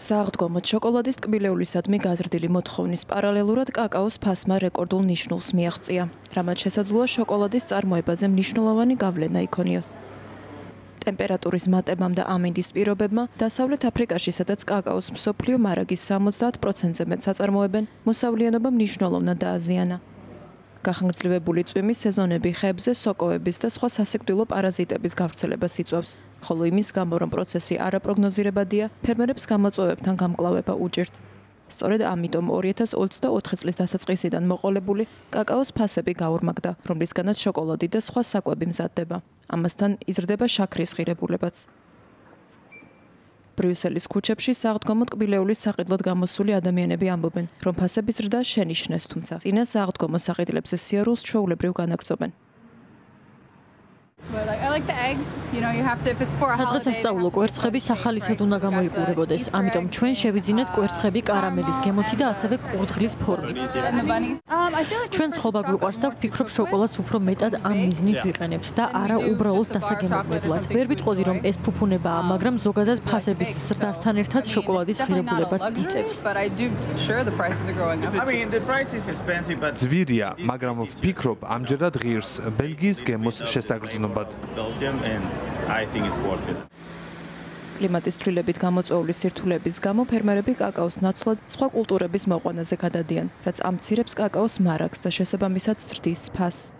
სააღდგომოდ შოკოლადის ტკბილეულისადმი გაზრდილი მოთხოვნის პარალელურად კაკაოს ფასმა რეკორდულ ნიშნულს მიაღწია, რამაც შესაძლოა შოკოლადის წარმოებაზე მნიშვნელოვანი გავლენა იქონიოს. ტემპერატურის მატებამ და ამინდის პირობებმა დასავლეთ აფრიკაში, სადაც კაკაოს მსოფლიო მარაგის 70%-ზე მეტს აწარმოებენ, მოსავლიანობა მნიშვნელოვნად დააზიანა. გახანგრძლივებული წვიმის სეზონები ხეებზე სოკოების და სხვა სასიკვდილო პარაზიტების გავრცელებას იწვევს, ხოლო იმის გამო, რომ პროცესი არაპროგნოზირებადია, ფერმერებს გამოწვევებთან გამკლავება უჭირთ. სწორედ ამიტომ 2024 წლის დასაწყისიდან მოყოლებული კაკაოს ფასები გაორმაგდა, რომლისგანაც შოკოლადი და სხვა საკვები მზადდება. ამასთან იზრდება შაქრის ღირებულებაც. ბრიუსელის ქუჩებში სააღდგომო ტკბილეულის საყიდლად გამოსული ადამიანები ამბობენ, რომ ფასების ზრდა შენიშნეს, თუმცა წინა სააღდგომო საყიდლებზე სიარულს ჩვეულებრივ განაგრძობენ. სადღესასწაულო კვერცხები სახალისოდ უნდა გამოიყურებოდეს, ამიტომ ჩვენ შევიძინეთ კვერცხები კარამელის გემოთი და ასევე კურდღლის ფორმით. ჩვენ ხობა გვიყვარს და ვფიქრობ შოკოლადს უფრო მეტად ამ მიზნით ვიყენებთ და არა უბრალოდ დასაგემოვნებლად. ვერ ვიტყოდი, რომ ეს ფუფუნებაა, მაგრამ ზოგადად ფასების ზრდასთან ერთად შოკოლადის ღირებულებაც იწევს. ძვირია, მაგრამ ვფიქრობ, ამჯერად ღირს ბელგიის გემოს შესაგრძნობად. კლიმატის ცვლილებით გამოწვეული სირთულეების გამო ფერმერები კაკაოს ნაცვლად სხვა კულტურების მოყვანაზე გადადიან, რაც ამცირებს კაკაოს მარაგს და შესაბამისად ზრდის ფასს.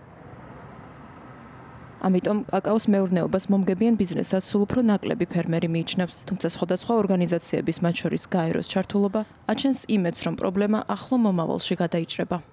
ამიტომ კაკაოს მეურნეობას მომგებიან ბიზნესად სულ უფრო ნაკლები ფერმერი მიიჩნევს, თუმცა სხვადასხვა ორგანიზაციების, მათ შორის გაეროს ჩართულობა, აჩენს იმედს, რომ პრობლემა ახლო მომავალში გადაიჭრება.